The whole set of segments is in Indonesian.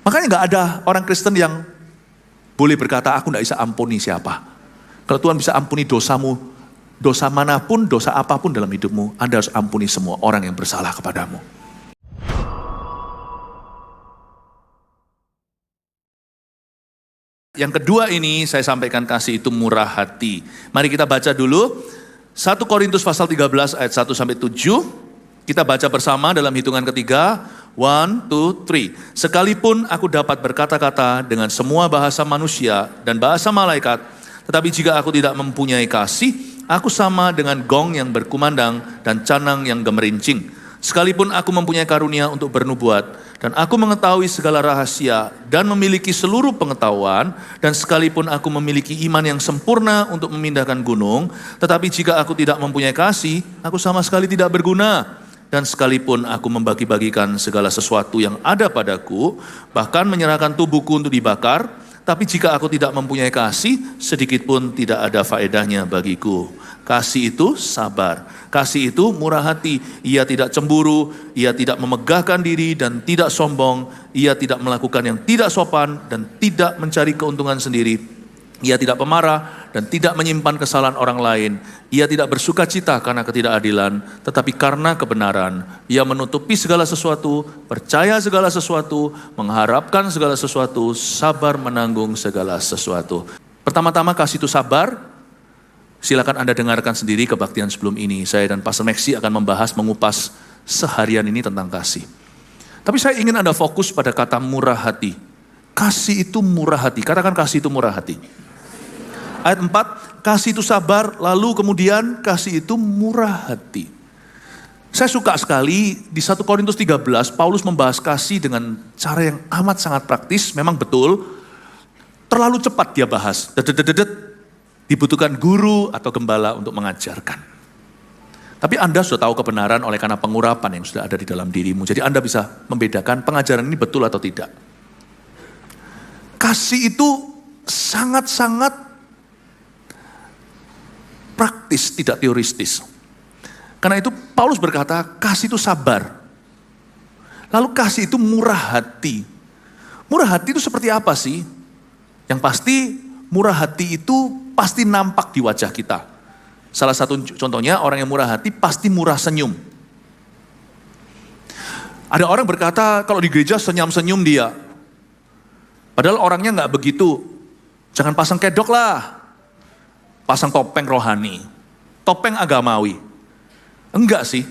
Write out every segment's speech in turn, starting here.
Makanya gak ada orang Kristen yang boleh berkata, aku gak bisa ampuni siapa. Kalau Tuhan bisa ampuni dosamu, dosa manapun, dosa apapun dalam hidupmu, Anda harus ampuni semua orang yang bersalah kepadamu. Yang kedua ini saya sampaikan, kasih itu murah hati. Mari kita baca dulu 1 Korintus pasal 13 ayat 1-7. Kita baca bersama dalam hitungan ketiga. 1, 2, 3. Sekalipun aku dapat berkata-kata dengan semua bahasa manusia dan bahasa malaikat, tetapi jika aku tidak mempunyai kasih, aku sama dengan gong yang berkumandang dan canang yang gemerincing. Sekalipun aku mempunyai karunia untuk bernubuat, dan aku mengetahui segala rahasia, dan memiliki seluruh pengetahuan, dan sekalipun aku memiliki iman yang sempurna untuk memindahkan gunung, tetapi jika aku tidak mempunyai kasih, aku sama sekali tidak berguna. Dan sekalipun aku membagi-bagikan segala sesuatu yang ada padaku, bahkan menyerahkan tubuhku untuk dibakar, tapi jika aku tidak mempunyai kasih, sedikit pun tidak ada faedahnya bagiku. Kasih itu sabar, kasih itu murah hati. Ia tidak cemburu, ia tidak memegahkan diri dan tidak sombong. Ia tidak melakukan yang tidak sopan dan tidak mencari keuntungan sendiri. Ia tidak pemarah dan tidak menyimpan kesalahan orang lain. Ia tidak bersuka cita karena ketidakadilan, tetapi karena kebenaran. Ia menutupi segala sesuatu, percaya segala sesuatu, mengharapkan segala sesuatu, sabar menanggung segala sesuatu. Pertama-tama kasih itu sabar. Silakan Anda dengarkan sendiri kebaktian sebelum ini. Saya dan Pastor Maxi akan membahas, mengupas seharian ini tentang kasih. Tapi saya ingin Anda fokus pada kata murah hati. Kasih itu murah hati. Katakan kasih itu murah hati. Ayat 4, kasih itu sabar, lalu kemudian kasih itu murah hati. Saya suka sekali di 1 Korintus 13, Paulus membahas kasih dengan cara yang amat sangat praktis. Memang betul, terlalu cepat dia bahas. Dibutuhkan guru atau gembala untuk mengajarkan. Tapi Anda sudah tahu kebenaran oleh karena pengurapan yang sudah ada di dalam dirimu. Jadi Anda bisa membedakan pengajaran ini betul atau tidak. Kasih itu sangat-sangat praktis, tidak teoristis. Karena itu Paulus berkata, kasih itu sabar. Lalu kasih itu murah hati. Murah hati itu seperti apa sih? Yang pasti murah hati itu pasti nampak di wajah kita. Salah satu contohnya, orang yang murah hati pasti murah senyum. Ada orang berkata kalau di gereja senyum-senyum dia. Padahal orangnya gak begitu. Jangan pasang kedok lah. Pasang topeng rohani. Topeng agamawi. Enggak sih.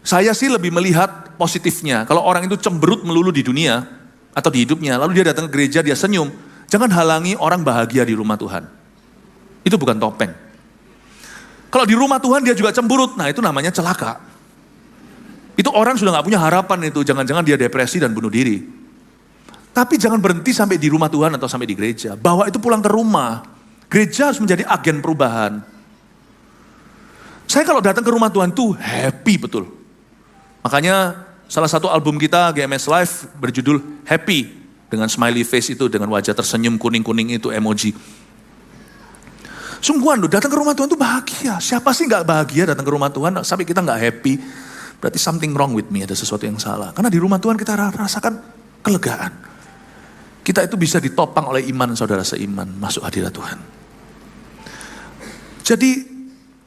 Saya sih lebih melihat positifnya. Kalau orang itu cemberut melulu di dunia atau di hidupnya, lalu dia datang ke gereja, dia senyum. Jangan halangi orang bahagia di rumah Tuhan. Itu bukan topeng. Kalau di rumah Tuhan dia juga cemberut, nah itu namanya celaka. Itu orang sudah gak punya harapan itu, jangan-jangan dia depresi dan bunuh diri. Tapi jangan berhenti sampai di rumah Tuhan atau sampai di gereja. Bawa itu pulang ke rumah. Gereja harus menjadi agen perubahan. Saya kalau datang ke rumah Tuhan tuh happy betul. Makanya salah satu album kita GMS Live berjudul Happy. Dengan smiley face itu, dengan wajah tersenyum kuning-kuning itu emoji. Sungguhan loh, datang ke rumah Tuhan tuh bahagia. Siapa sih gak bahagia datang ke rumah Tuhan sampai kita gak happy? Berarti something wrong with me, ada sesuatu yang salah. Karena di rumah Tuhan kita rasakan kelegaan. Kita itu bisa ditopang oleh iman saudara seiman masuk hadirat Tuhan. Jadi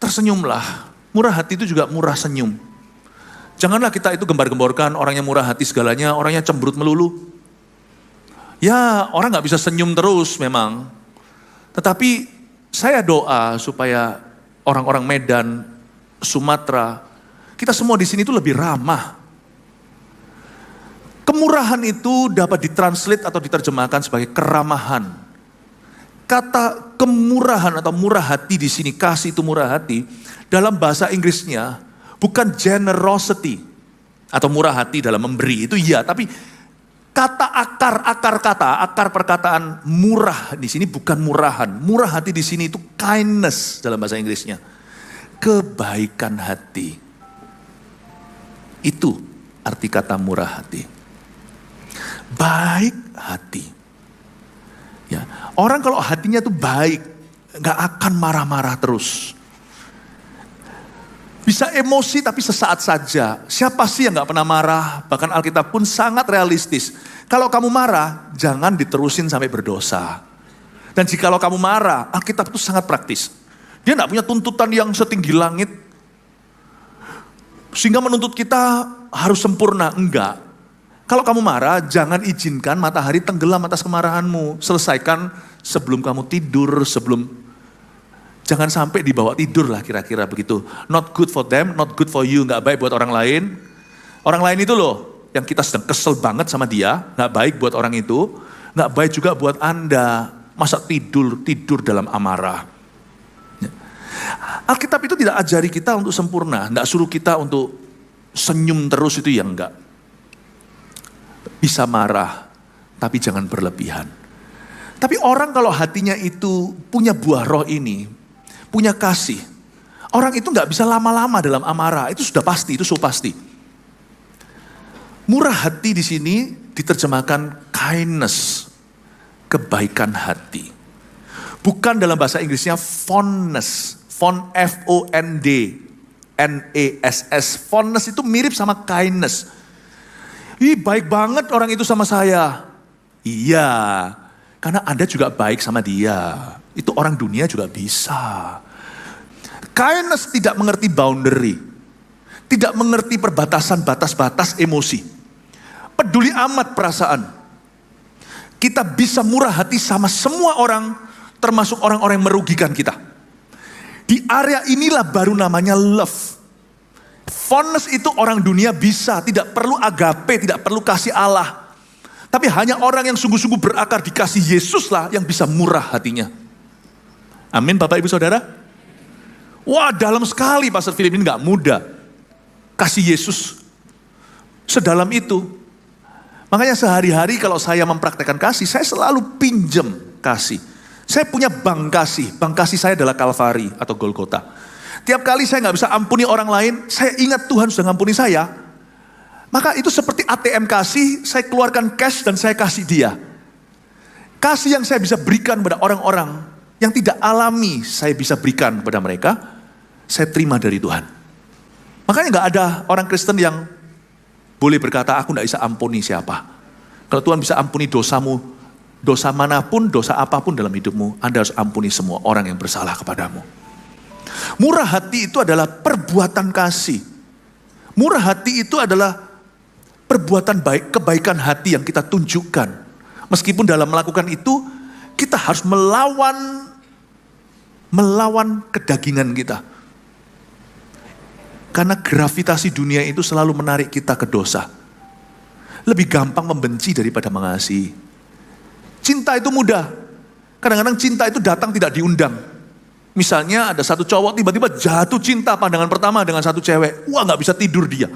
tersenyumlah. Murah hati itu juga murah senyum. Janganlah kita itu gembar-gemborkan orang yang murah hati segalanya, orangnya cemberut melulu. Ya orang gak bisa senyum terus memang. Tetapi saya doa supaya orang-orang Medan, Sumatera, kita semua di sini itu lebih ramah. Kemurahan itu dapat ditranslate atau diterjemahkan sebagai keramahan. Kata kemurahan atau murah hati di sini, kasih itu murah hati, dalam bahasa Inggrisnya bukan generosity atau murah hati dalam memberi, itu iya, tapi kata akar perkataan murah di sini bukan murahan. Murah hati di sini itu kindness dalam bahasa Inggrisnya. Kebaikan hati. Itu arti kata murah hati. Baik hati. Ya, orang kalau hatinya tuh baik, gak akan marah-marah terus. Bisa emosi tapi sesaat saja. Siapa sih yang gak pernah marah? Bahkan Alkitab pun sangat realistis. Kalau kamu marah, jangan diterusin sampai berdosa. Dan jikalau kamu marah, Alkitab itu sangat praktis. Dia gak punya tuntutan yang setinggi langit. Sehingga menuntut kita harus sempurna. Enggak. Kalau kamu marah, jangan izinkan matahari tenggelam atas kemarahanmu. Selesaikan sebelum kamu tidur, jangan sampai dibawa tidur lah kira-kira begitu. Not good for them, not good for you. Gak baik buat orang lain. Orang lain itu loh, yang kita sedang kesel banget sama dia, gak baik buat orang itu. Gak baik juga buat Anda. Masa tidur dalam amarah. Alkitab itu tidak ajari kita untuk sempurna. Gak suruh kita untuk senyum terus, itu yang enggak. Bisa marah, tapi jangan berlebihan. Tapi orang kalau hatinya itu punya buah roh ini, punya kasih, orang itu gak bisa lama-lama dalam amarah. Itu sudah pasti, itu so pasti. Murah hati di sini diterjemahkan kindness, kebaikan hati. Bukan dalam bahasa Inggrisnya fondness, F-O-N-D-N-E-S-S. Fondness itu mirip sama kindness. Ih, baik banget orang itu sama saya. Iya, karena Anda juga baik sama dia. Itu orang dunia juga bisa. Kindness tidak mengerti boundary. Tidak mengerti perbatasan batas-batas emosi. Peduli amat perasaan. Kita bisa murah hati sama semua orang, termasuk orang-orang yang merugikan kita. Di area inilah baru namanya love. Fondness itu orang dunia bisa, tidak perlu agape, tidak perlu kasih Allah. Tapi hanya orang yang sungguh-sungguh berakar di kasih Yesus lah yang bisa murah hatinya. Amin Bapak Ibu Saudara. Wah, dalam sekali Pastor Philip ini gak mudah. Kasih Yesus sedalam itu. Makanya sehari-hari kalau saya mempraktekkan kasih, saya selalu pinjam kasih. Saya punya bank kasih saya adalah Kalvari atau Golgota. Tiap kali saya gak bisa ampuni orang lain, saya ingat Tuhan sudah ngampuni saya. Maka itu seperti ATM kasih, saya keluarkan cash dan saya kasih dia. Kasih yang saya bisa berikan pada orang-orang yang tidak alami, saya bisa berikan kepada mereka, saya terima dari Tuhan. Makanya gak ada orang Kristen yang boleh berkata, aku gak bisa ampuni siapa. Kalau Tuhan bisa ampuni dosamu, dosa manapun, dosa apapun dalam hidupmu, Anda harus ampuni semua orang yang bersalah kepadamu. Murah hati itu adalah perbuatan kasih. Murah hati itu adalah perbuatan baik, kebaikan hati yang kita tunjukkan. Meskipun dalam melakukan itu, kita harus melawan kedagingan kita. Karena gravitasi dunia itu selalu menarik kita ke dosa. Lebih gampang membenci daripada mengasihi. Cinta itu mudah. Kadang-kadang cinta itu datang tidak diundang. Misalnya ada satu cowok tiba-tiba jatuh cinta pandangan pertama dengan satu cewek. Wah, gak bisa tidur dia.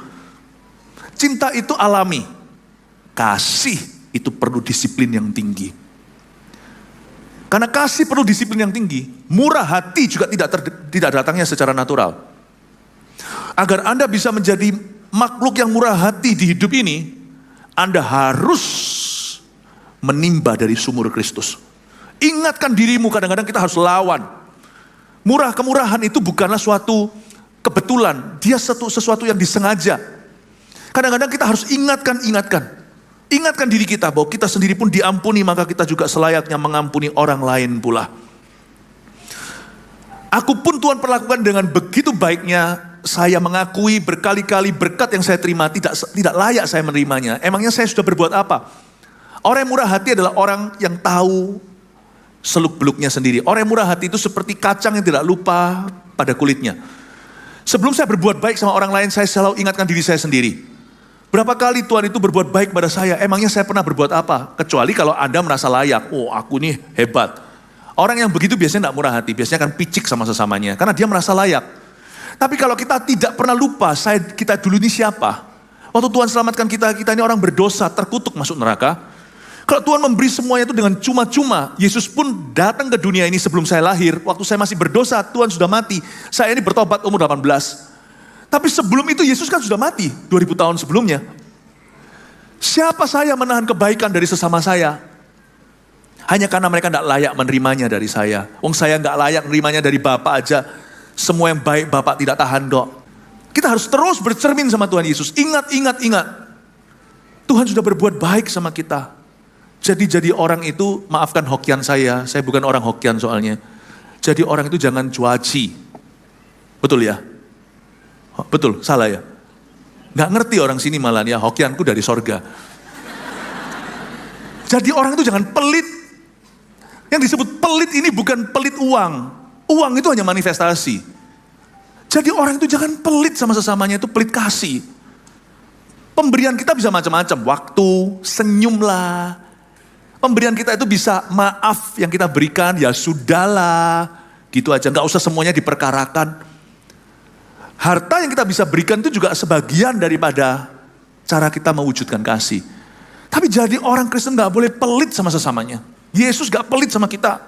Cinta itu alami. Kasih itu perlu disiplin yang tinggi. Karena kasih perlu disiplin yang tinggi. Murah hati juga tidak datangnya secara natural. Agar Anda bisa menjadi makhluk yang murah hati di hidup ini, Anda harus menimba dari sumur Kristus. Ingatkan dirimu, kadang-kadang kita harus lawan. Kemurahan itu bukanlah suatu kebetulan. Dia sesuatu yang disengaja. Kadang-kadang kita harus ingatkan diri kita bahwa kita sendiri pun diampuni, maka kita juga selayaknya mengampuni orang lain pula. Aku pun Tuhan perlakukan dengan begitu baiknya. Saya mengakui berkali-kali berkat yang saya terima tidak layak saya menerimanya. Emangnya saya sudah berbuat apa? Orang yang murah hati adalah orang yang tahu seluk-beluknya sendiri. Orang yang murah hati itu seperti kacang yang tidak lupa pada kulitnya. Sebelum saya berbuat baik sama orang lain, saya selalu ingatkan diri saya sendiri. Berapa kali Tuhan itu berbuat baik pada saya, emangnya saya pernah berbuat apa? Kecuali kalau Anda merasa layak, oh aku nih hebat. Orang yang begitu biasanya tidak murah hati, biasanya akan picik sama sesamanya, karena dia merasa layak. Tapi kalau kita tidak pernah lupa, kita dulu ini siapa? Waktu Tuhan selamatkan kita ini orang berdosa, terkutuk masuk neraka. Kalau Tuhan memberi semuanya itu dengan cuma-cuma, Yesus pun datang ke dunia ini sebelum saya lahir. Waktu saya masih berdosa, Tuhan sudah mati. Saya ini bertobat umur 18. Tapi sebelum itu Yesus kan sudah mati, 2000 tahun sebelumnya. Siapa saya menahan kebaikan dari sesama saya? Hanya karena mereka tidak layak menerimanya dari saya. Wong saya tidak layak menerimanya dari Bapak aja. Semua yang baik Bapak tidak tahan dok. Kita harus terus bercermin sama Tuhan Yesus. Ingat. Tuhan sudah berbuat baik sama kita. Jadi orang itu, maafkan hokian saya bukan orang hokian soalnya. Jadi orang itu jangan cuaci. Betul ya? Betul, salah ya? Nggak ngerti orang sini malah ya, hokianku dari sorga. Jadi orang itu jangan pelit. Yang disebut pelit ini bukan pelit uang. Uang itu hanya manifestasi. Jadi orang itu jangan pelit sama sesamanya, itu pelit kasih. Pemberian kita bisa macam-macam, waktu, senyumlah. Pemberian kita itu bisa maaf yang kita berikan, ya sudahlah. Gitu aja, nggak usah semuanya diperkarakan. Harta yang kita bisa berikan itu juga sebagian daripada cara kita mewujudkan kasih. Tapi jadi orang Kristen gak boleh pelit sama sesamanya. Yesus gak pelit sama kita.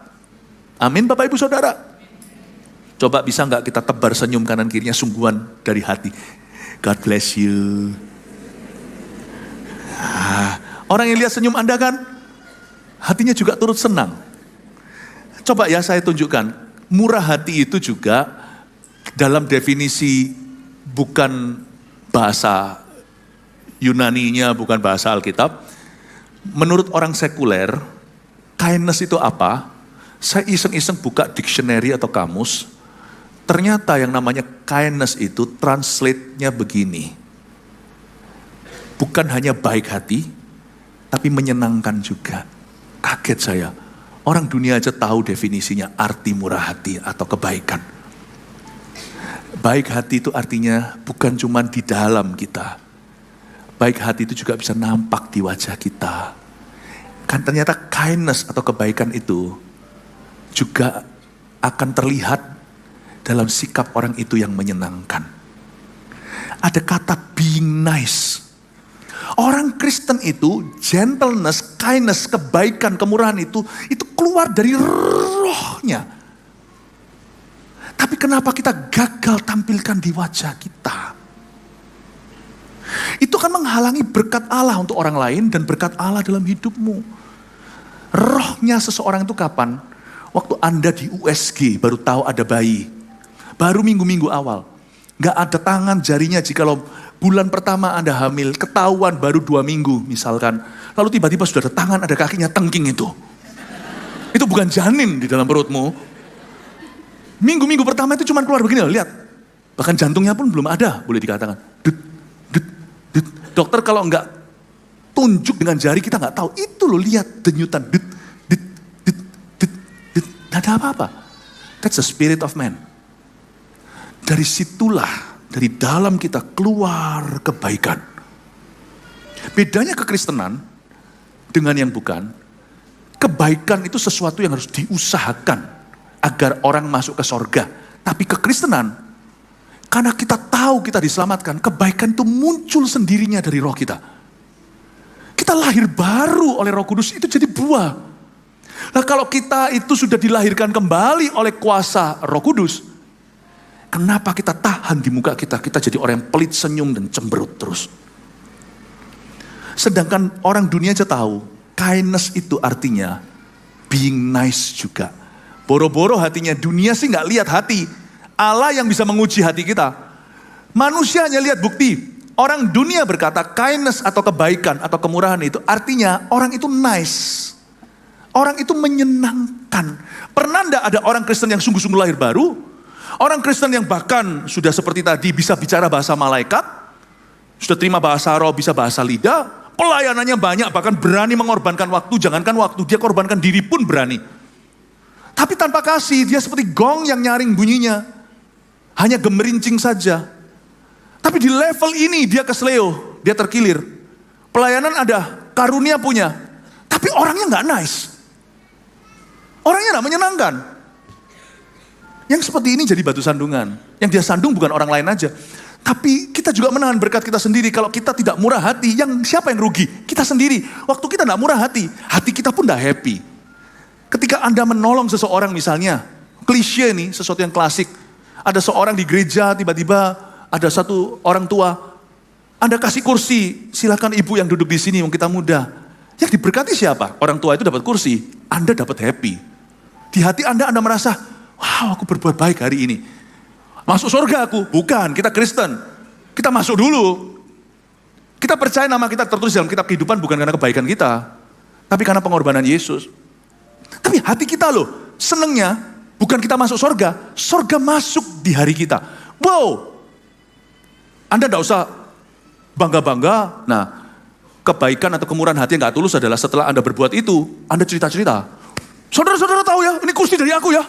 Amin Bapak Ibu Saudara. Coba bisa gak kita tebar senyum kanan kirinya sungguhan dari hati. God bless you. Orang yang lihat senyum Anda kan, hatinya juga turut senang. Coba ya saya tunjukkan. Murah hati itu juga dalam definisi bukan bahasa Yunaninya, bukan bahasa Alkitab. Menurut orang sekuler, kindness itu apa? Saya iseng-iseng buka dictionary atau kamus. Ternyata yang namanya kindness itu translate-nya begini. Bukan hanya baik hati, tapi menyenangkan juga. Kaget saya. Orang dunia aja tahu definisinya arti murah hati atau kebaikan. Baik hati itu artinya bukan cuma di dalam kita. Baik hati itu juga bisa nampak di wajah kita. Kan ternyata kindness atau kebaikan itu juga akan terlihat dalam sikap orang itu yang menyenangkan. Ada kata being nice. Orang Kristen itu gentleness, kindness, kebaikan, kemurahan itu keluar dari rohnya. Tapi kenapa kita gagal tampilkan di wajah kita? Itu kan menghalangi berkat Allah untuk orang lain dan berkat Allah dalam hidupmu. Rohnya seseorang itu kapan? Waktu Anda di USG baru tahu ada bayi. Baru minggu-minggu awal. Gak ada tangan jarinya jikalau bulan pertama Anda hamil. Ketahuan baru 2 minggu misalkan. Lalu tiba-tiba sudah ada tangan, ada kakinya, tengking itu. Itu bukan janin di dalam perutmu. Minggu-minggu pertama itu cuma keluar begini loh, lihat. Bahkan jantungnya pun belum ada, boleh dikatakan. Dokter kalau enggak tunjuk dengan jari kita enggak tahu. Itu loh lihat denyutan. Tidak ada apa-apa. That's the spirit of man. Dari situlah, dari dalam kita keluar kebaikan. Bedanya kekristenan dengan yang bukan. Kebaikan itu sesuatu yang harus diusahakan agar orang masuk ke sorga. Tapi kekristenan, karena kita tahu kita diselamatkan, kebaikan itu muncul sendirinya dari roh kita. Kita lahir baru oleh Roh Kudus, itu jadi buah. Nah kalau kita itu sudah dilahirkan kembali oleh kuasa Roh Kudus, kenapa kita tahan di muka kita? Kita jadi orang yang pelit, senyum, dan cemberut terus. Sedangkan orang dunia aja tahu, kindness itu artinya being nice juga. Boro-boro hatinya, dunia sih gak lihat hati. Allah yang bisa menguji hati kita. Manusia hanya lihat bukti. Orang dunia berkata kindness atau kebaikan atau kemurahan itu artinya orang itu nice. Orang itu menyenangkan. Pernah enggak ada orang Kristen yang sungguh-sungguh lahir baru? Orang Kristen yang bahkan sudah seperti tadi bisa bicara bahasa malaikat. Sudah terima bahasa roh, bisa bahasa lidah. Pelayanannya banyak, bahkan berani mengorbankan waktu. Jangankan waktu, dia korbankan diri pun berani. Tapi tanpa kasih, dia seperti gong yang nyaring bunyinya. Hanya gemerincing saja. Tapi di level ini dia kesleo, dia terkilir. Pelayanan ada, karunia punya. Tapi orangnya gak nice. Orangnya gak menyenangkan. Yang seperti ini jadi batu sandungan. Yang dia sandung bukan orang lain aja. Tapi kita juga menahan berkat kita sendiri. Kalau kita tidak murah hati, siapa yang rugi? Kita sendiri. Waktu kita gak murah hati kita pun gak happy. Ketika Anda menolong seseorang misalnya, klise nih, sesuatu yang klasik. Ada seorang di gereja, tiba-tiba ada satu orang tua. Anda kasih kursi, silakan ibu yang duduk di sini, yang kita muda. Yang diberkati siapa? Orang tua itu dapat kursi, Anda dapat happy. Di hati Anda merasa, wow aku berbuat baik hari ini. Masuk surga aku? Bukan, kita Kristen. Kita masuk dulu. Kita percaya nama kita tertulis dalam kitab kehidupan bukan karena kebaikan kita, tapi karena pengorbanan Yesus. Tapi hati kita loh, senengnya bukan kita masuk surga, surga masuk di hari kita. Wow, Anda tidak usah bangga-bangga. Nah, kebaikan atau kemurahan hati yang gak tulus adalah setelah Anda berbuat itu, Anda cerita-cerita. Saudara-saudara tahu ya, ini kursi dari aku ya.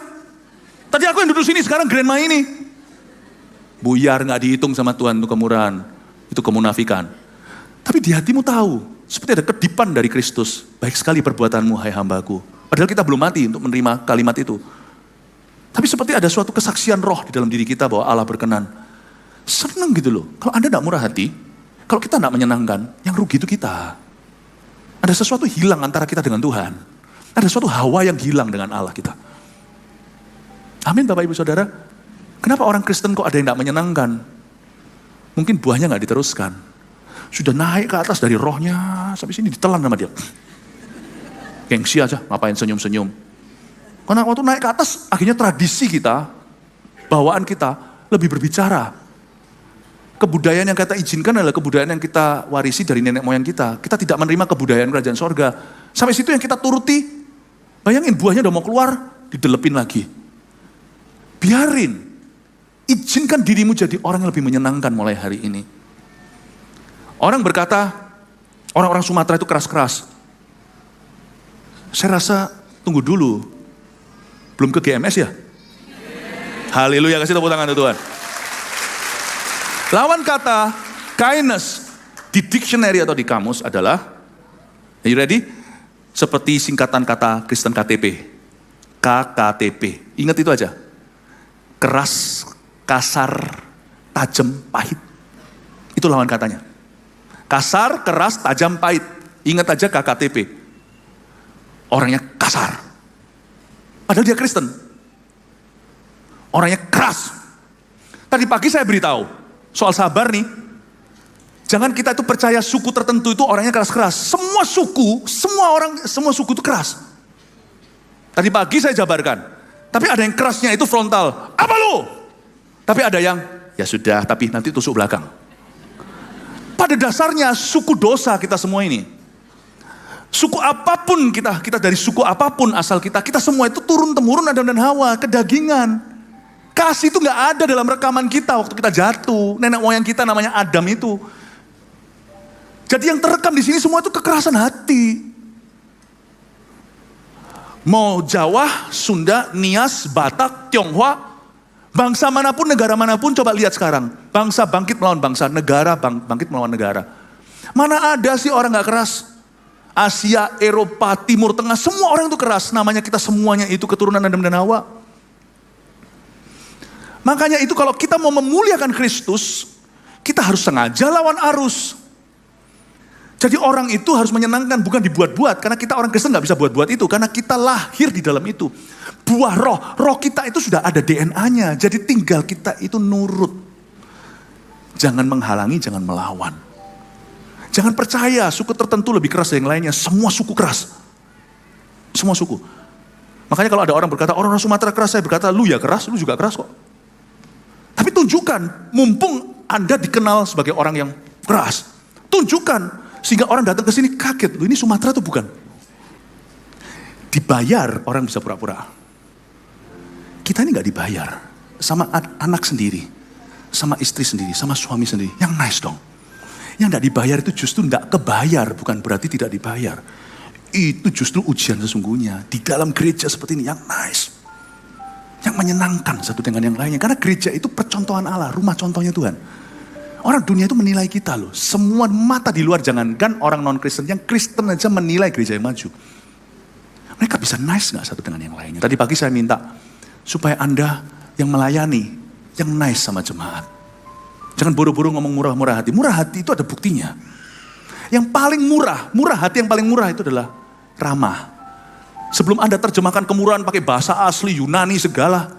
Tadi aku yang duduk sini, sekarang grandma ini. Buyar gak dihitung sama Tuhan untuk kemurahan. Itu kemunafikan. Tapi di hatimu tahu, seperti ada kedipan dari Kristus. Baik sekali perbuatanmu, hai hambaku. Padahal kita belum mati untuk menerima kalimat itu. Tapi seperti ada suatu kesaksian roh di dalam diri kita bahwa Allah berkenan. Senang gitu loh. Kalau Anda gak murah hati, kalau kita gak menyenangkan, yang rugi itu kita. Ada sesuatu hilang antara kita dengan Tuhan. Ada suatu hawa yang hilang dengan Allah kita. Amin Bapak Ibu Saudara. Kenapa orang Kristen kok ada yang tidak menyenangkan? Mungkin buahnya nggak diteruskan. Sudah naik ke atas dari rohnya, sampai sini ditelan sama dia. Gengsi aja, ngapain senyum-senyum. Karena waktu naik ke atas, akhirnya tradisi kita, bawaan kita, lebih berbicara. Kebudayaan yang kita izinkan adalah kebudayaan yang kita warisi dari nenek moyang kita. Kita tidak menerima kebudayaan kerajaan sorga. Sampai situ yang kita turuti, bayangin buahnya udah mau keluar, didelepin lagi. Biarin. Izinkan dirimu jadi orang yang lebih menyenangkan mulai hari ini. Orang berkata, orang-orang Sumatera itu keras-keras. Saya rasa, tunggu dulu. Belum ke GMS ya? Haleluya, kasih tepuk tangan Tuhan. Lawan kata kindness di dictionary atau di kamus adalah, are you ready? Seperti singkatan kata Kristen KTP. KKTP. Ingat itu aja. Keras, kasar, tajam, pahit. Itu lawan katanya. Kasar, keras, tajam, pahit. Ingat aja KKTP. Orangnya kasar. Padahal dia Kristen. Orangnya keras. Tadi pagi saya beritahu soal sabar nih. Jangan kita itu percaya suku tertentu itu orangnya keras-keras. Semua suku, semua suku itu keras. Tadi pagi saya jabarkan. Tapi ada yang kerasnya itu frontal. Apa lu? Tapi ada yang, ya sudah, tapi nanti tusuk belakang. Pada dasarnya suku dosa kita semua ini. Suku apapun kita dari suku apapun asal kita semua itu turun-temurun Adam dan Hawa, kedagingan. Kasih itu gak ada dalam rekaman kita waktu kita jatuh. Nenek moyang kita namanya Adam itu. Jadi yang terekam di sini semua itu kekerasan hati. Mau Jawa, Sunda, Nias, Batak, Tionghoa, bangsa manapun, negara manapun, coba lihat sekarang. Bangsa bangkit melawan bangsa, negara bangkit melawan negara. Mana ada sih orang gak keras? Asia, Eropa, Timur Tengah, semua orang itu keras. Namanya kita semuanya itu keturunan Adam dan Hawa. Makanya itu kalau kita mau memuliakan Kristus, kita harus sengaja lawan arus. Jadi orang itu harus menyenangkan, bukan dibuat-buat. Karena kita orang Kristen gak bisa buat-buat itu. Karena kita lahir di dalam itu. Buah roh kita itu sudah ada DNA-nya. Jadi tinggal kita itu nurut. Jangan menghalangi, jangan melawan. Jangan percaya suku tertentu lebih keras dari yang lainnya. Semua suku keras. Semua suku. Makanya kalau ada orang berkata, orang Sumatera keras, saya berkata, lu ya keras, lu juga keras kok. Tapi tunjukkan, mumpung Anda dikenal sebagai orang yang keras. Tunjukkan. Sehingga orang datang ke sini kaget, loh ini Sumatera tuh bukan. Dibayar orang bisa pura-pura. Kita ini gak dibayar. Sama anak sendiri, sama istri sendiri, sama suami sendiri. Yang nice dong. Yang gak dibayar itu justru gak kebayar, bukan berarti tidak dibayar. Itu justru ujian sesungguhnya. Di dalam gereja seperti ini, yang nice. Yang menyenangkan satu dengan yang lainnya. Karena gereja itu percontohan Allah, rumah contohnya Tuhan. Orang dunia itu menilai kita loh. Semua mata di luar, jangankan orang non-Kristen. Yang Kristen aja menilai gereja yang maju. Mereka bisa nice gak satu dengan yang lainnya. Tadi pagi saya minta supaya Anda yang melayani, yang nice sama jemaat. Jangan buru-buru ngomong murah-murah hati. Murah hati itu ada buktinya. Yang paling murah hati yang paling murah itu adalah ramah. Sebelum Anda terjemahkan kemurahan pakai bahasa asli, Yunani segala.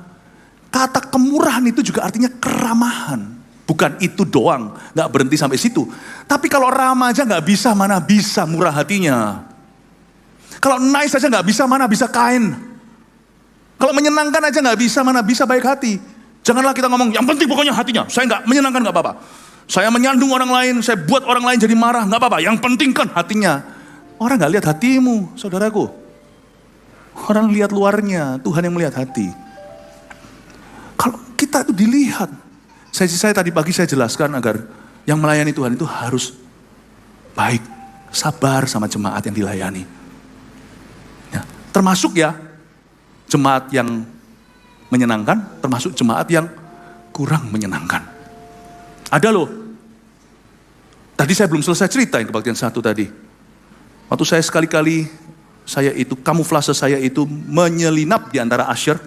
Kata kemurahan itu juga artinya keramahan. Bukan itu doang, gak berhenti sampai situ. Tapi kalau ramah aja gak bisa, mana bisa murah hatinya. Kalau nice aja gak bisa, mana bisa kain. Kalau menyenangkan aja gak bisa, mana bisa baik hati. Janganlah kita ngomong, yang penting pokoknya hatinya. Saya gak menyenangkan gak apa-apa. Saya menyandung orang lain, saya buat orang lain jadi marah, nggak apa-apa. Yang penting kan hatinya. Orang nggak lihat hatimu, saudaraku. Orang lihat luarnya, Tuhan yang melihat hati. Kalau kita itu dilihat. Saya tadi pagi saya jelaskan agar yang melayani Tuhan itu harus baik, sabar sama jemaat yang dilayani. Ya, termasuk ya, jemaat yang menyenangkan, termasuk jemaat yang kurang menyenangkan. Ada loh. Tadi saya belum selesai cerita yang kebaktian 1 tadi. Waktu saya sekali-kali, kamuflase saya itu menyelinap di antara usher.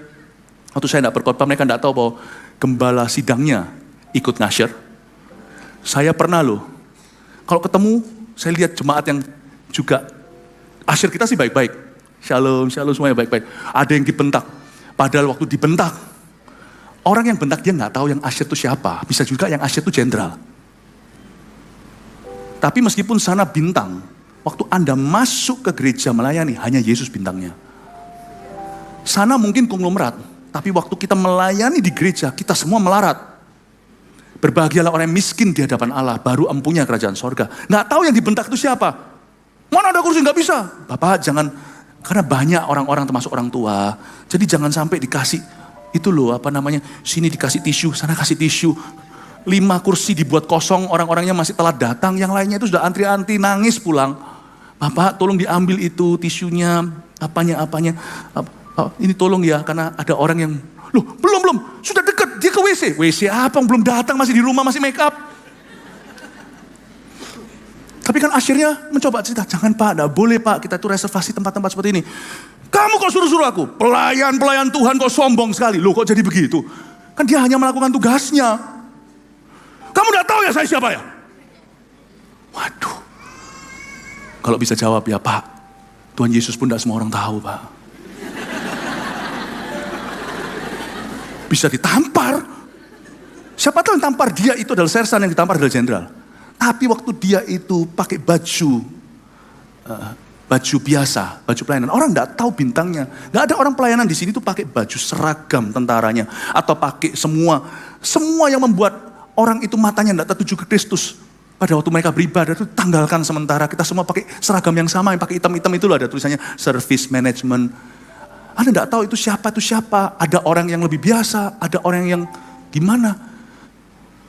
Waktu saya tidak berkhotbah, mereka tidak tahu bahwa gembala sidangnya ikut ngasher. Saya pernah loh, kalau ketemu, saya lihat jemaat yang juga, usher kita sih baik-baik. Shalom, shalom, semuanya baik-baik. Ada yang dibentak. Padahal waktu dibentak, orang yang bentak dia nggak tahu yang usher itu siapa. Bisa juga yang usher itu jenderal. Tapi meskipun sana bintang, waktu Anda masuk ke gereja melayani, hanya Yesus bintangnya. Sana mungkin konglomerat, tapi waktu kita melayani di gereja, kita semua melarat. Berbahagialah orang yang miskin di hadapan Allah, baru empunya kerajaan sorga. Nggak tahu yang dibentak itu siapa. Mana ada kursi, nggak bisa. Bapak jangan, karena banyak orang-orang termasuk orang tua, jadi jangan sampai dikasih, itu loh sini dikasih tisu, sana kasih tisu. 5 kursi dibuat kosong, orang-orangnya masih telat datang, yang lainnya itu sudah antri-antri, nangis pulang. Bapak tolong diambil itu tisunya, apanya. Ini tolong ya, karena ada orang yang, loh belum, sudah dekat, dia ke WC. WC apa, belum datang, masih di rumah, masih make up. Tapi kan akhirnya mencoba cerita, jangan Pak, enggak boleh Pak, kita itu reservasi tempat-tempat seperti ini. Kamu kok suruh-suruh aku? Pelayan Tuhan kok sombong sekali. Loh kok jadi begitu? Kan dia hanya melakukan tugasnya. Kamu enggak tahu ya saya siapa ya? Waduh. Kalau bisa jawab ya Pak, Tuhan Yesus pun enggak semua orang tahu Pak. Bisa ditampar. Siapa tahu yang tampar dia itu adalah sersan, yang ditampar adalah jenderal. Tapi waktu dia itu pakai baju biasa, baju pelayanan. Orang enggak tahu bintangnya. Enggak ada orang pelayanan di sini tuh pakai baju seragam tentaranya. Atau pakai semua yang membuat orang itu matanya enggak tertuju ke Kristus. Pada waktu mereka beribadah itu tanggalkan sementara. Kita semua pakai seragam yang sama, yang pakai hitam-hitam itu loh, ada tulisannya service management. Anda enggak tahu itu siapa. Ada orang yang lebih biasa, ada orang yang gimana.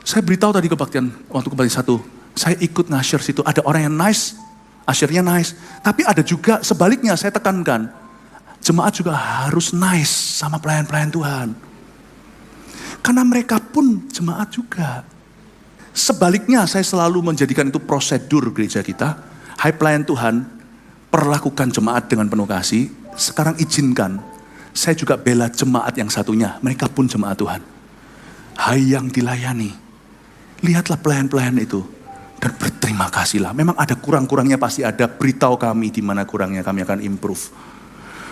Saya beritahu tadi kebaktian, waktu kebaktian 1. Saya ikut ngasher situ, ada orang yang nice, ushernya nice. Tapi ada juga sebaliknya, saya tekankan. Jemaat juga harus nice sama pelayan-pelayan Tuhan. Karena mereka pun jemaat juga. Sebaliknya saya selalu menjadikan itu prosedur gereja kita. Hai pelayan Tuhan, perlakukan jemaat dengan penuh kasih. Sekarang izinkan, saya juga bela jemaat yang satunya. Mereka pun jemaat Tuhan. Hai yang dilayani, lihatlah pelayan-pelayan itu. Dan berterima kasihlah. Memang ada kurang-kurangnya, pasti ada. Beritahu kami di mana kurangnya, kami akan improve.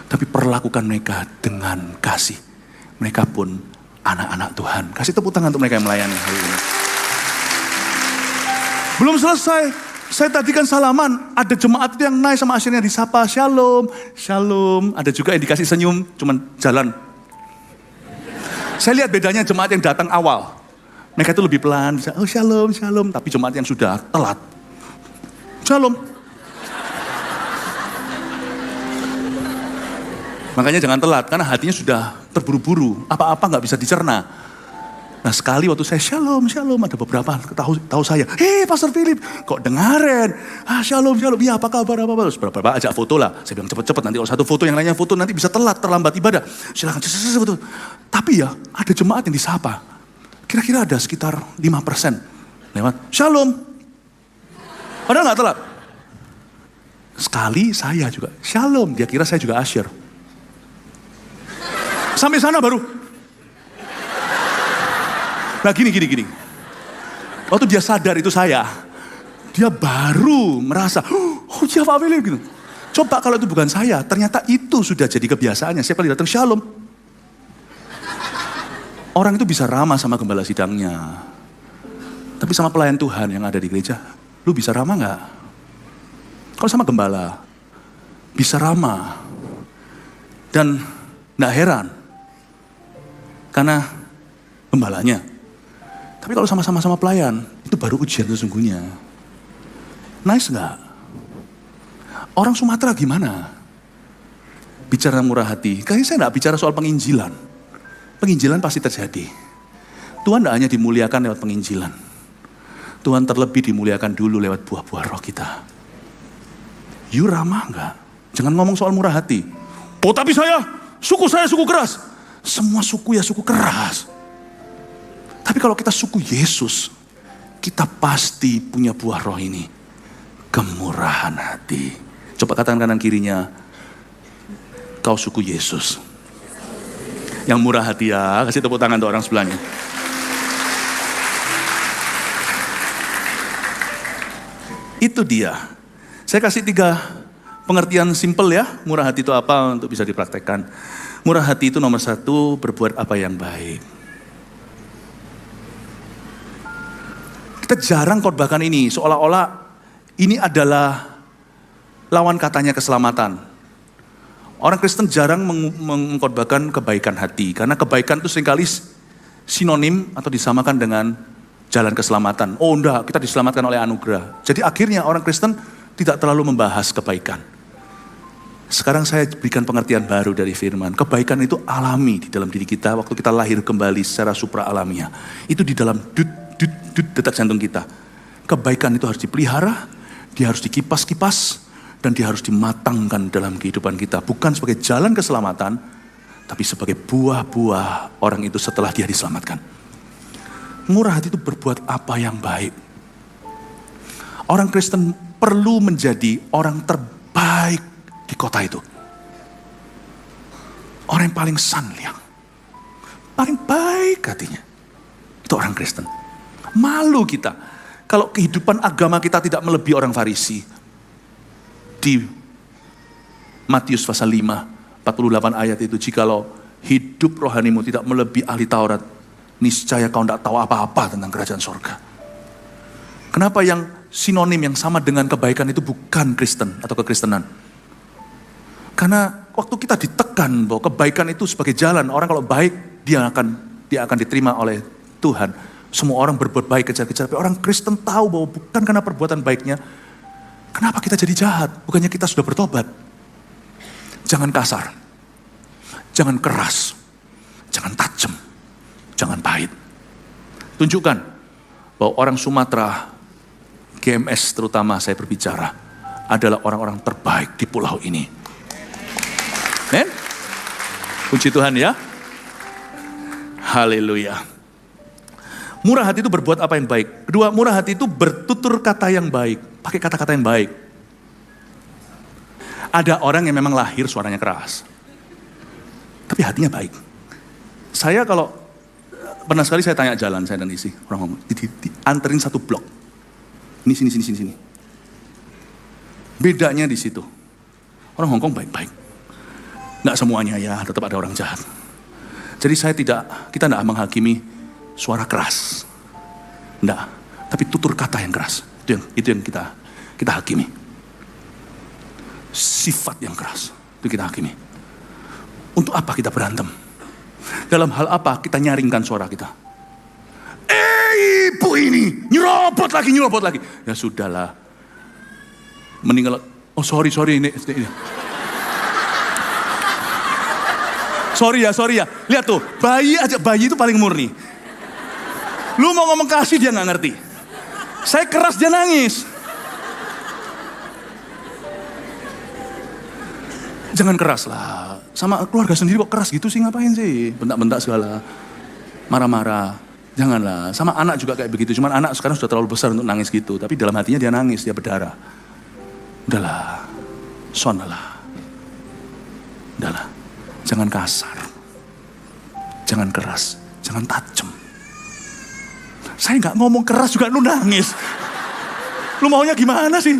Tapi perlakukan mereka dengan kasih. Mereka pun anak-anak Tuhan. Kasih tepuk tangan untuk mereka yang melayani hari ini. Belum selesai. Saya tadi kan salaman. Ada jemaat yang nice sama asyirnya disapa. Shalom, shalom. Ada juga yang dikasih senyum, cuman jalan. Saya lihat bedanya jemaat yang datang awal. Mereka itu lebih pelan, bisa, oh shalom, shalom. Tapi jemaat yang sudah telat, shalom. Makanya jangan telat, karena hatinya sudah terburu-buru. Apa-apa gak bisa dicerna. Nah sekali waktu saya shalom, shalom. Ada beberapa tahu saya, hei Pastor Philip, kok dengarin? Shalom, shalom, ya apa kabar, apa-apa. Terus beberapa ajak foto lah. Saya bilang cepet-cepet, nanti kalau satu foto yang lainnya foto, nanti bisa telat, terlambat ibadah. Silakan, foto. Tapi ya ada jemaat yang disapa. Kira-kira ada sekitar 5% lewat, shalom. Padahal gak telat. Sekali saya juga, shalom. Dia kira saya juga usher. Sampai sana baru. Nah gini. Waktu dia sadar itu saya, dia baru merasa, oh dia Pak Philip gitu. Coba kalau itu bukan saya, ternyata itu sudah jadi kebiasaannya. Siapa kali datang, shalom. Orang itu bisa ramah sama gembala sidangnya. Tapi sama pelayan Tuhan yang ada di gereja, lu bisa ramah gak? Kalau sama gembala, bisa ramah. Dan gak heran. Karena gembalanya Tapi kalau sama-sama pelayan, itu baru ujian sesungguhnya. Nice nggak? Orang Sumatera gimana? Bicara murah hati. Kayaknya saya nggak bicara soal penginjilan. Penginjilan pasti terjadi. Tuhan tidak hanya dimuliakan lewat penginjilan. Tuhan terlebih dimuliakan dulu lewat buah-buah roh kita. You ramah nggak? Jangan ngomong soal murah hati. Oh tapi saya suku keras. Semua suku ya suku keras. Tapi kalau kita suku Yesus, kita pasti punya buah roh ini. Kemurahan hati. Coba katakan kanan kirinya, kau suku Yesus. Yang murah hati ya, kasih tepuk tangan untuk orang sebelahnya. Itu dia. Saya kasih 3 pengertian simpel ya, murah hati itu apa untuk bisa dipraktekkan. Murah hati itu nomor 1, berbuat apa yang baik. Kita jarang khotbahkan ini, seolah-olah ini adalah lawan katanya keselamatan. Orang Kristen jarang mengkhotbahkan kebaikan hati, karena kebaikan itu seringkali sinonim atau disamakan dengan jalan keselamatan. Oh enggak, kita diselamatkan oleh anugerah. Jadi akhirnya orang Kristen tidak terlalu membahas kebaikan. Sekarang saya berikan pengertian baru dari firman. Kebaikan itu alami di dalam diri kita waktu kita lahir kembali secara supra alamiah. Itu di dalam detak jantung kita. Kebaikan itu harus dipelihara, dia harus dikipas-kipas, dan dia harus dimatangkan dalam kehidupan kita. Bukan sebagai jalan keselamatan, tapi sebagai buah-buah orang itu setelah dia diselamatkan. Murah hati itu berbuat apa yang baik. Orang Kristen perlu menjadi orang terbaik di kota itu. Orang yang paling sanliang. Paling baik hatinya. Itu orang Kristen. Malu kita. Kalau kehidupan agama kita tidak melebihi orang Farisi. Di Matius pasal 5, 48 ayat itu. Jikalau hidup rohanimu tidak melebihi ahli Taurat, niscaya kau tidak tahu apa-apa tentang kerajaan sorga. Kenapa yang sinonim yang sama dengan kebaikan itu bukan Kristen atau kekristenan? Karena waktu kita ditekan bahwa kebaikan itu sebagai jalan, orang kalau baik dia akan diterima oleh Tuhan. Semua orang berbuat baik, kejar-kejar. Tapi orang Kristen tahu bahwa bukan karena perbuatan baiknya. Kenapa kita jadi jahat? Bukannya kita sudah bertobat. Jangan kasar. Jangan keras. Jangan tajam. Jangan pahit. Tunjukkan bahwa orang Sumatera, GMS terutama saya berbicara, adalah orang-orang terbaik di pulau ini. Amen. Puji Tuhan ya. Haleluya. Murah hati itu berbuat apa yang baik. Kedua, murah hati itu bertutur kata yang baik. Pakai kata-kata yang baik. Ada orang yang memang lahir suaranya keras. Tapi hatinya baik. Saya kalau pernah sekali saya tanya jalan, saya dan istri, orang ngomong, dianterin 1 blok. Ini sini. Bedanya di situ. Orang Hongkong baik-baik. Nggak semuanya ya, tetap ada orang jahat. Jadi kita tidak menghakimi suara keras. Nggak, tapi tutur kata yang keras. Itu yang kita hakimi. Sifat yang keras, itu kita hakimi. Untuk apa kita berantem? Dalam hal apa kita nyaringkan suara kita? Ibu ini nyerobot lagi. Ya sudahlah. Meninggal. Oh sorry ini. Sorry ya. Lihat tuh, bayi itu paling murni. Lu mau ngomong kasih dia nggak ngerti. Saya keras dia nangis. Jangan keras lah. Sama keluarga sendiri kok keras gitu sih, ngapain sih? Bentak-bentak segala. Marah-marah. Janganlah. Sama anak juga kayak begitu. Cuman anak sekarang sudah terlalu besar untuk nangis gitu. Tapi dalam hatinya dia nangis, dia berdarah. Udahlah. Sonalah. Udahlah. Jangan kasar. Jangan keras. Jangan tajam. Saya nggak ngomong keras juga lu nangis. Lu maunya gimana sih?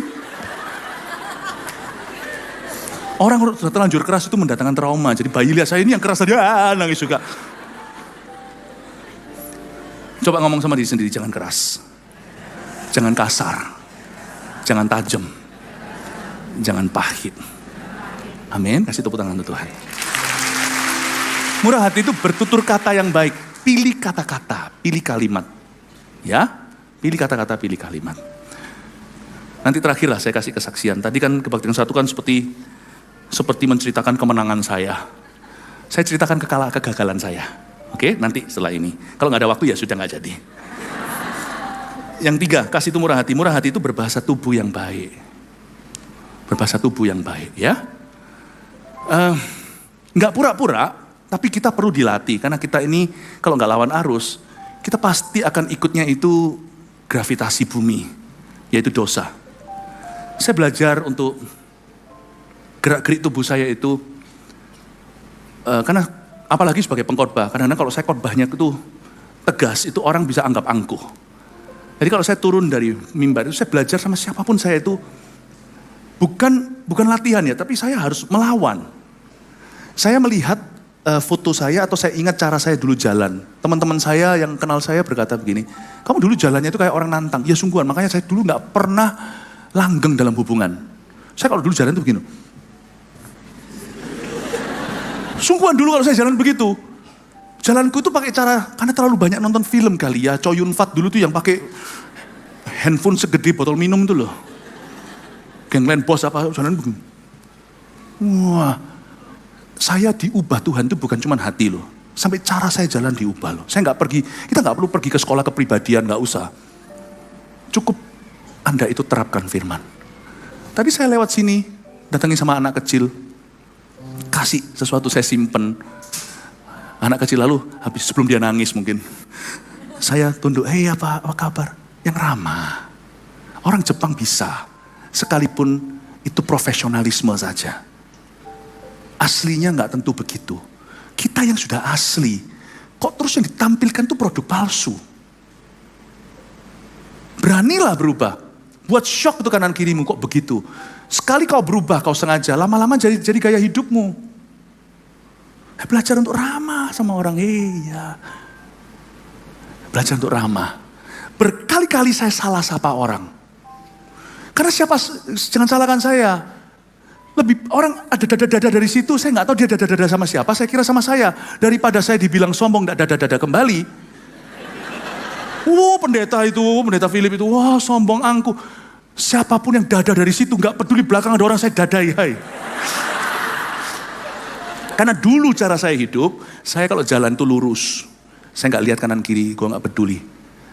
Orang sudah terlanjur keras itu mendatangkan trauma. Jadi bayi lihat saya ini yang keras saja, nangis juga. Coba ngomong sama diri sendiri, jangan keras. Jangan kasar. Jangan tajam. Jangan pahit. Amin, kasih tepuk tangan untuk Tuhan. Murah hati itu bertutur kata yang baik. Pilih kata-kata, pilih kalimat. Ya, pilih kata-kata, pilih kalimat. Nanti terakhir lah saya kasih kesaksian. Tadi kan kebaktian satu kan seperti menceritakan kemenangan saya. Saya ceritakan kegagalan saya. Oke, nanti setelah ini. Kalau nggak ada waktu ya sudah nggak jadi. Yang tiga, kasih itu murah hati. Murah hati itu berbahasa tubuh yang baik. Berbahasa tubuh yang baik, ya. Nggak pura-pura, tapi kita perlu dilatih. Karena kita ini kalau nggak lawan arus, kita pasti akan ikutnya itu gravitasi bumi, yaitu dosa. Saya belajar untuk gerak-gerik tubuh saya itu, karena apalagi sebagai pengkhotbah, kadang-kadang kalau saya khotbahnya itu tegas, itu orang bisa anggap angkuh. Jadi kalau saya turun dari mimbar itu, saya belajar sama siapapun saya itu, bukan latihan ya, tapi saya harus melawan. Saya melihat foto saya atau saya ingat cara saya dulu jalan. Teman-teman saya yang kenal saya berkata begini, kamu dulu jalannya itu kayak orang nantang. Ya sungguhan, makanya saya dulu gak pernah langgeng dalam hubungan. Saya kalau dulu jalan itu begini. Sungguhan dulu kalau saya jalan begitu. Jalanku itu pakai cara, karena terlalu banyak nonton film kali ya. Chow Yun Fat dulu tuh yang pakai handphone segede botol minum itu loh. Gangland Bos apa, jalan begini. Wah, saya diubah Tuhan itu bukan cuma hati loh. Sampai cara saya jalan diubah loh. Saya kita nggak perlu pergi ke sekolah kepribadian, nggak usah. Cukup Anda itu terapkan firman. Tadi saya lewat sini, datangi sama anak kecil. Kasih sesuatu saya simpen. Anak kecil lalu, habis sebelum dia nangis mungkin. Saya tunduk, hei apa kabar? Yang ramah. Orang Jepang bisa. Sekalipun itu profesionalisme saja. Aslinya nggak tentu begitu. Kita yang sudah asli, kok terus yang ditampilkan itu produk palsu. Beranilah berubah. Buat shock itu kanan kirimu, kok begitu. Sekali kau berubah, kau sengaja, lama-lama jadi gaya hidupmu. Belajar untuk ramah sama orang, iya. Belajar untuk ramah. Berkali-kali saya salah sapa orang. Karena jangan salahkan saya. Lebih orang ada dada-dada dari situ, saya nggak tahu dia dada-dada sama siapa, saya kira sama saya. Daripada saya dibilang sombong, dada-dada kembali. Pendeta Philip itu, wah sombong angkuh. Siapapun yang dada dari situ, nggak peduli belakang ada orang saya dadai, hai. Karena dulu cara saya hidup, saya kalau jalan itu lurus. Saya nggak lihat kanan kiri, gue nggak peduli.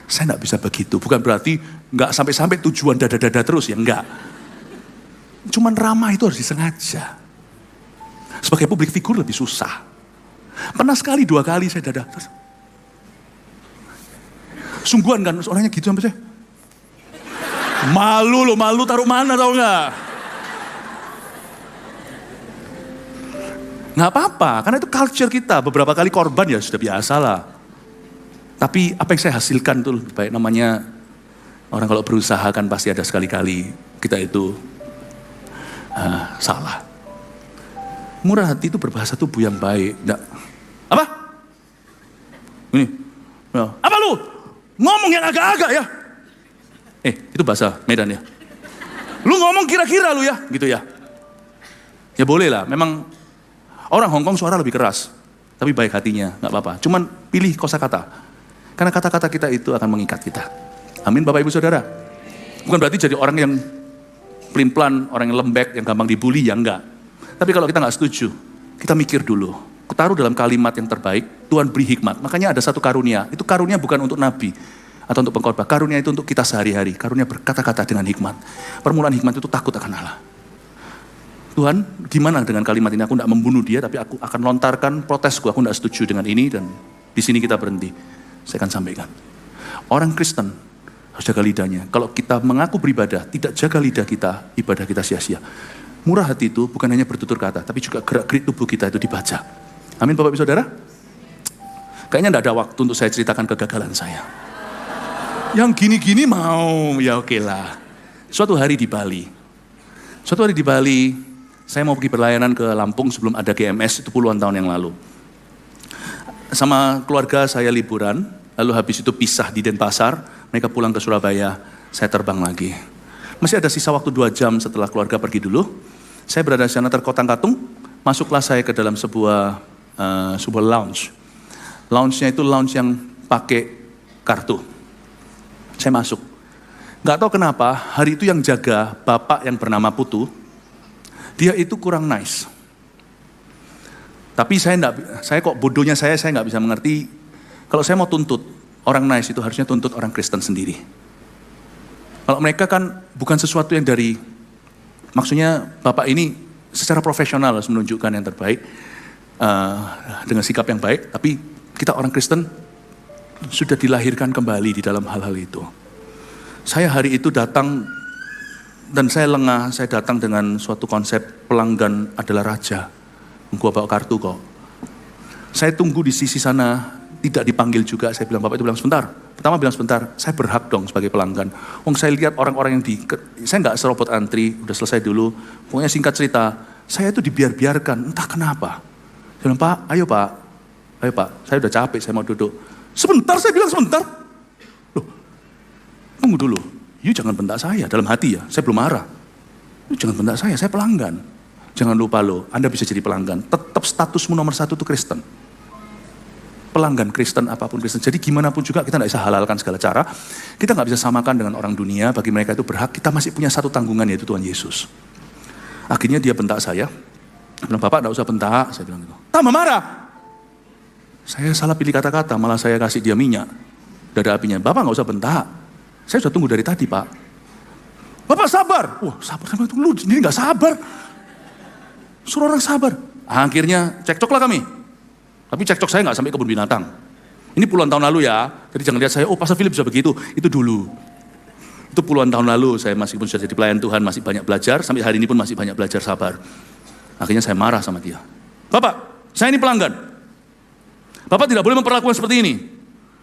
Saya nggak bisa begitu. Bukan berarti nggak sampai-sampai tujuan dada-dada terus, ya enggak. Cuman ramah itu harus disengaja. Sebagai publik figur lebih susah. Pernah sekali, 2 kali saya dada. Sungguhan kan, orangnya gitu sampai saya. Malu taruh mana tau nggak? Nggak apa-apa, karena itu culture kita. Beberapa kali korban ya sudah biasa lah. Tapi apa yang saya hasilkan tuh lebih baik. Namanya orang kalau berusaha kan pasti ada sekali-kali kita itu salah. Murah hati itu berbahasa tubuh yang baik. Nggak, apa? Ini, apa lu? Ngomong yang agak-agak ya. Itu bahasa Medan ya. Lu ngomong kira-kira lu ya, gitu ya. Ya boleh lah, memang orang Hongkong suara lebih keras, tapi baik hatinya, nggak apa-apa. Cuman pilih kosakata, karena kata-kata kita itu akan mengikat kita. Amin, Bapak Ibu Saudara. Bukan berarti jadi orang yang pelin-pelan, orang yang lembek, yang gampang dibully, ya enggak. Tapi kalau kita nggak setuju, kita mikir dulu. Taruh dalam kalimat yang terbaik, Tuhan beri hikmat. Makanya ada satu karunia, itu karunia bukan untuk nabi atau untuk pengkhotbah. Karunia itu untuk kita sehari-hari. Karunia berkata-kata dengan hikmat. Permulaan hikmat itu takut akan Allah. Tuhan, gimana dengan kalimat ini? Aku tidak membunuh dia, tapi aku akan lontarkan protesku. Aku tidak setuju dengan ini, dan di sini kita berhenti. Saya akan sampaikan. Orang Kristen harus jaga lidahnya. Kalau kita mengaku beribadah, tidak jaga lidah kita, ibadah kita sia-sia. Murah hati itu bukan hanya bertutur kata, tapi juga gerak-gerik tubuh kita itu dibaca. Amin, Bapak Ibu Saudara. Kayaknya tidak ada waktu untuk saya ceritakan kegagalan saya. Yang gini-gini mau, ya oke lah. Suatu hari di Bali, saya mau pergi berlayanan ke Lampung sebelum ada GMS, itu puluhan tahun yang lalu. Sama keluarga saya liburan, lalu habis itu pisah di Denpasar, mereka pulang ke Surabaya, saya terbang lagi. Masih ada sisa waktu 2 jam setelah keluarga pergi dulu. Saya berada di sana terkotang-katung, masuklah saya ke dalam sebuah lounge. Lounge-nya itu lounge yang pakai kartu. Saya masuk. Nggak tahu kenapa, hari itu yang jaga bapak yang bernama Putu, dia itu kurang nice. Tapi saya kok bodohnya saya nggak bisa mengerti, kalau saya mau tuntut orang nice itu harusnya tuntut orang Kristen sendiri. Kalau mereka kan bukan sesuatu yang dari, maksudnya bapak ini secara profesional harus menunjukkan yang terbaik, dengan sikap yang baik, tapi kita orang Kristen sudah dilahirkan kembali di dalam hal-hal itu. Saya hari itu datang dan saya lengah, saya datang dengan suatu konsep pelanggan adalah raja. Gua bawa kartu kok. Saya tunggu di sisi sana, tidak dipanggil juga. Saya bilang, bapak itu bilang sebentar. Pertama bilang sebentar, saya berhak dong sebagai pelanggan. Saya lihat orang-orang yang saya nggak serobot antri, udah selesai dulu. Pokoknya singkat cerita, saya itu dibiarkan, entah kenapa. Saya bilang, Pak, ayo Pak, saya udah capek, saya mau duduk. Sebentar, saya bilang sebentar. Loh, tunggu dulu. You jangan bentak saya, dalam hati ya, saya belum marah. You jangan bentak saya pelanggan. Jangan lupa loh, Anda bisa jadi pelanggan. Tetap statusmu nomor 1 itu Kristen. Pelanggan Kristen, apapun Kristen. Jadi gimana pun juga kita tidak bisa halalkan segala cara. Kita nggak bisa samakan dengan orang dunia, bagi mereka itu berhak. Kita masih punya satu tanggungan, yaitu Tuhan Yesus. Akhirnya dia bentak saya. Bilang, Bapak nggak usah bentak, saya bilang gitu. Tambah marah. Saya salah pilih kata-kata, malah saya kasih dia minyak. Dada apinya, Bapak nggak usah bentak. Saya sudah tunggu dari tadi, Pak. Bapak sabar. Wah, sabar, lu ini nggak sabar. Suruh orang sabar. Akhirnya cekcoklah kami. Tapi cekcok saya nggak sampai kebun binatang. Ini puluhan tahun lalu ya. Jadi jangan lihat saya, oh Pastor Philip bisa begitu. Itu dulu. Itu puluhan tahun lalu. Saya masih pun sudah jadi pelayan Tuhan, masih banyak belajar. Sampai hari ini pun masih banyak belajar sabar. Akhirnya saya marah sama dia. Bapak, saya ini pelanggan. Bapak tidak boleh memperlakukan seperti ini.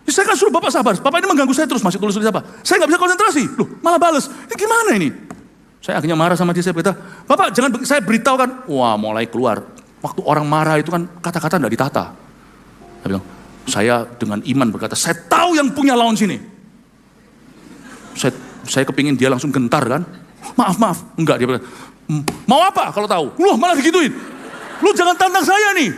Saya kan suruh Bapak sabar. Bapak ini mengganggu saya terus, masih tulis-tulis apa. Saya nggak bisa konsentrasi. Loh, malah bales. Ini gimana ini? Saya akhirnya marah sama dia. Saya berkata, Bapak jangan, saya beritahu kan. Wah, mulai keluar. Waktu orang marah itu kan kata-kata tidak ditata. Saya bilang, saya dengan iman berkata, saya tahu yang punya lawan sini. Saya kepingin dia langsung gentar kan. Maaf. Enggak, dia berkata, mau apa kalau tahu? Loh, malah digituin. Lu jangan tantang saya nih.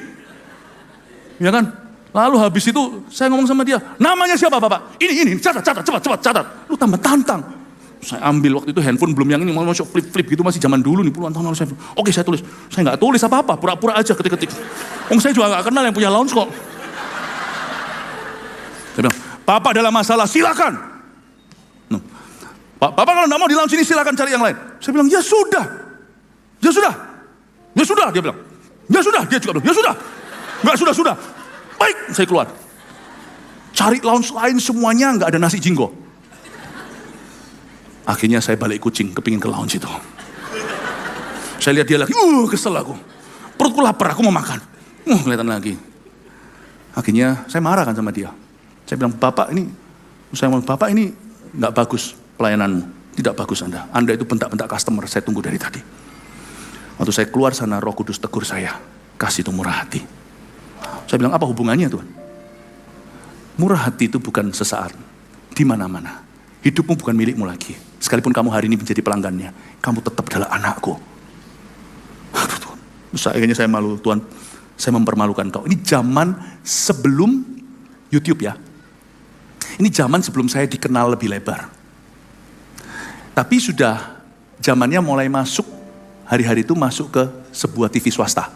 Ya kan? Lalu habis itu saya ngomong sama dia, namanya siapa Bapak? Ini, catat, cepat, catat. Lu tambah tantang. Saya ambil waktu itu handphone belum yang ini, mau masuk flip gitu, masih zaman dulu nih, puluhan tahun lalu. Oke, saya tulis. Saya nggak tulis apa-apa, pura-pura aja ketik-ketik. Saya juga nggak kenal yang punya lounge kok. Saya bilang, Bapak dalam masalah, silakan. Bapak kalau nggak mau di lounge ini, silakan cari yang lain. Saya bilang, ya sudah, dia bilang. Ya sudah, dia juga bilang, ya sudah. Nggak sudah. Baik, saya keluar. Cari lounge lain semuanya, nggak ada nasi jinggo. Akhirnya saya balik kucing, kepingin ke lounge itu. Saya lihat dia lagi, kesel aku. Perutku lapar, aku mau makan. Kelihatan lagi. Akhirnya saya marah kan sama dia. Saya bilang, Bapak ini nggak bagus pelayananmu. Tidak bagus Anda. Anda itu bentak-bentak customer, saya tunggu dari tadi. Waktu saya keluar sana, Roh Kudus tegur saya. Kasih itu murah hati. Saya bilang, apa hubungannya Tuhan? Murah hati itu bukan sesaat. Di mana-mana. Hidupmu bukan milikmu lagi. Sekalipun kamu hari ini menjadi pelanggannya, kamu tetap adalah anakku. Aduh Tuhan. Terus akhirnya saya malu, Tuhan, saya mempermalukan kau. Ini zaman sebelum YouTube ya. Ini zaman sebelum saya dikenal lebih lebar. Tapi sudah zamannya mulai masuk, hari-hari itu masuk ke sebuah TV swasta.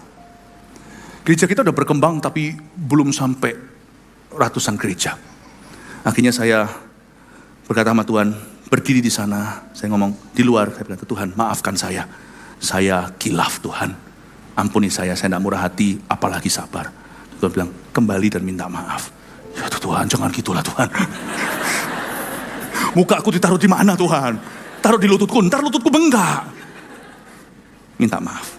Gereja kita udah berkembang tapi belum sampai ratusan gereja. Akhirnya saya berkata sama Tuhan, berdiri di sana, saya ngomong di luar, saya berkata, Tuhan maafkan saya kilaf Tuhan, ampuni saya tidak murah hati, apalagi sabar. Tuhan bilang, kembali dan minta maaf. Ya Tuhan, jangan gitulah Tuhan. Muka aku ditaruh di mana Tuhan? Taruh di lututku, ntar lututku bengkak. Minta maaf.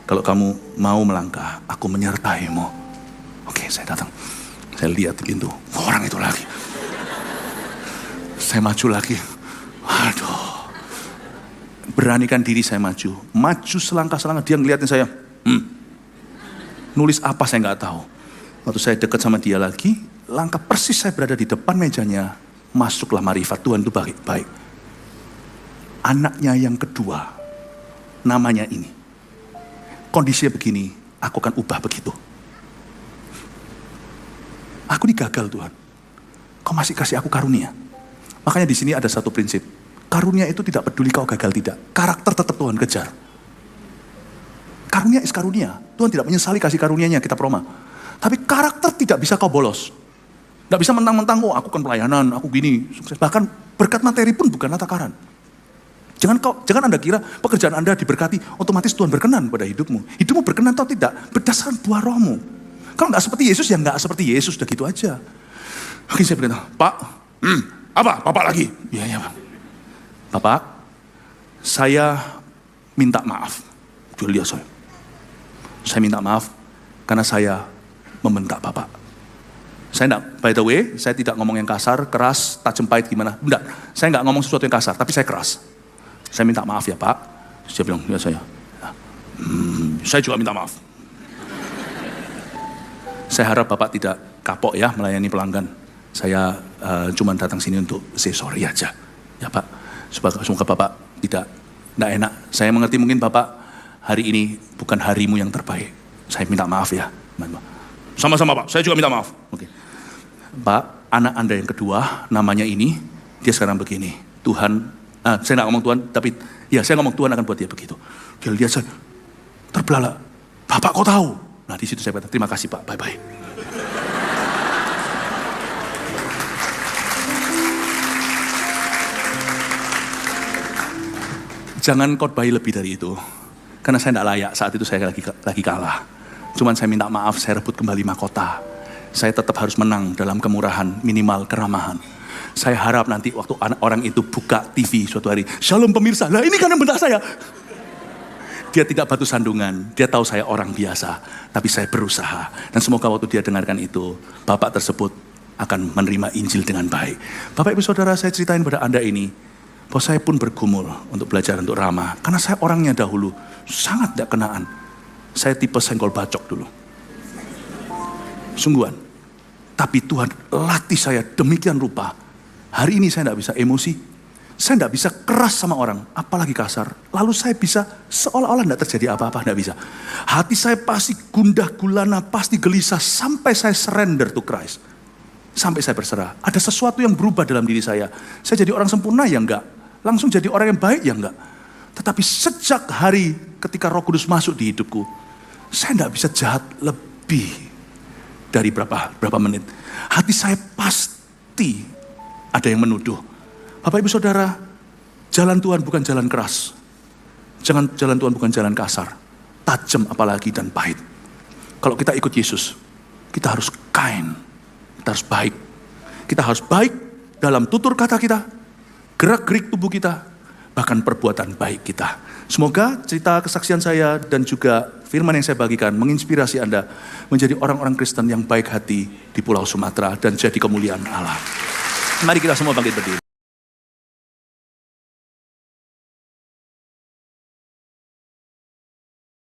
Kalau kamu mau melangkah, aku menyertaimu. Oke, saya datang. Saya lihat di pintu, orang itu lagi. Saya maju lagi. Aduh. Beranikan diri saya maju. Maju selangkah-selangkah, dia ngeliatin saya. Nulis apa saya nggak tahu. Waktu saya dekat sama dia lagi, langkah persis saya berada di depan mejanya. Masuklah marifat, Tuhan itu baik-baik. Anaknya yang kedua, namanya ini. Kondisinya begini, aku akan ubah begitu. Aku ini gagal Tuhan. Kau masih kasih aku karunia. Makanya di sini ada satu prinsip. Karunia itu tidak peduli kau gagal tidak. Karakter tetap Tuhan kejar. Karunia is karunia. Tuhan tidak menyesali kasih karunia-Nya kita Roma. Tapi karakter tidak bisa kau bolos. Tidak bisa mentang-mentang, oh aku kan pelayanan, aku gini, sukses. Bahkan berkat materi pun bukanlah takaran. Jangan Anda kira pekerjaan Anda diberkati, otomatis Tuhan berkenan pada hidupmu. Hidupmu berkenan atau tidak, berdasarkan buah rohmu. Kalau nggak seperti Yesus, ya nggak seperti Yesus, udah gitu aja. Oke, saya berkata, Pak, apa? Bapak lagi? Iya, Pak. Bapak, saya minta maaf. Julia saya minta maaf karena saya membentak Bapak. Saya enggak, by the way, saya tidak ngomong yang kasar, keras, tajam pahit gimana. Enggak, saya enggak ngomong sesuatu yang kasar, tapi saya keras. Saya minta maaf ya Pak. Dia bilang, ya saya juga minta maaf. Saya harap Bapak tidak kapok ya melayani pelanggan. Saya cuma datang sini untuk say sorry aja. Ya Pak, semoga Bapak tidak enak. Saya mengerti mungkin Bapak hari ini bukan harimu yang terbaik. Saya minta maaf ya. Sama-sama Pak, saya juga minta maaf. Oke. Pak, anak Anda yang kedua, namanya ini, dia sekarang begini. Tuhan, saya nggak ngomong Tuhan, tapi ya saya ngomong Tuhan akan buat dia begitu. Dia lihat saya, terbelalak. Bapak kok tahu? Nah di situ saya kata, terima kasih Pak, bye-bye. Jangan khotbahi lebih dari itu. Karena saya tidak layak, saat itu saya lagi kalah. Cuman saya minta maaf, saya rebut kembali mahkota. Saya tetap harus menang dalam kemurahan, minimal keramahan. Saya harap nanti waktu orang itu buka TV suatu hari, Shalom pemirsa, lah ini kan yang bentak saya. Dia tidak batu sandungan, dia tahu saya orang biasa, tapi saya berusaha. Dan semoga waktu dia dengarkan itu, Bapak tersebut akan menerima Injil dengan baik. Bapak Ibu Saudara, saya ceritain pada Anda ini, bahwa saya pun bergumul untuk belajar untuk ramah. Karena saya orangnya dahulu sangat tidak kenaan. Saya tipe senggol bacok dulu. Sungguhan. Tapi Tuhan latih saya demikian rupa. Hari ini saya tidak bisa emosi. Saya tidak bisa keras sama orang, apalagi kasar. Lalu saya bisa seolah-olah tidak terjadi apa-apa, tidak bisa. Hati saya pasti gundah gulana, pasti gelisah sampai saya surrender to Christ. Sampai saya berserah. Ada sesuatu yang berubah dalam diri saya. Saya jadi orang sempurna ya enggak. Langsung jadi orang yang baik ya enggak. Tetapi sejak hari ketika Roh Kudus masuk di hidupku, saya tidak bisa jahat lebih dari berapa menit. Hati saya pasti ada yang menuduh. Bapak Ibu Saudara, jalan Tuhan bukan jalan keras. Jalan Tuhan bukan jalan kasar. Tajam apalagi dan pahit. Kalau kita ikut Yesus, kita harus kind. Kita harus baik. Kita harus baik dalam tutur kata kita, gerak-gerik tubuh kita, bahkan perbuatan baik kita. Semoga cerita kesaksian saya dan juga firman yang saya bagikan menginspirasi Anda menjadi orang-orang Kristen yang baik hati di Pulau Sumatera dan jadi kemuliaan Allah. Mari kita semua bangkit berdiri.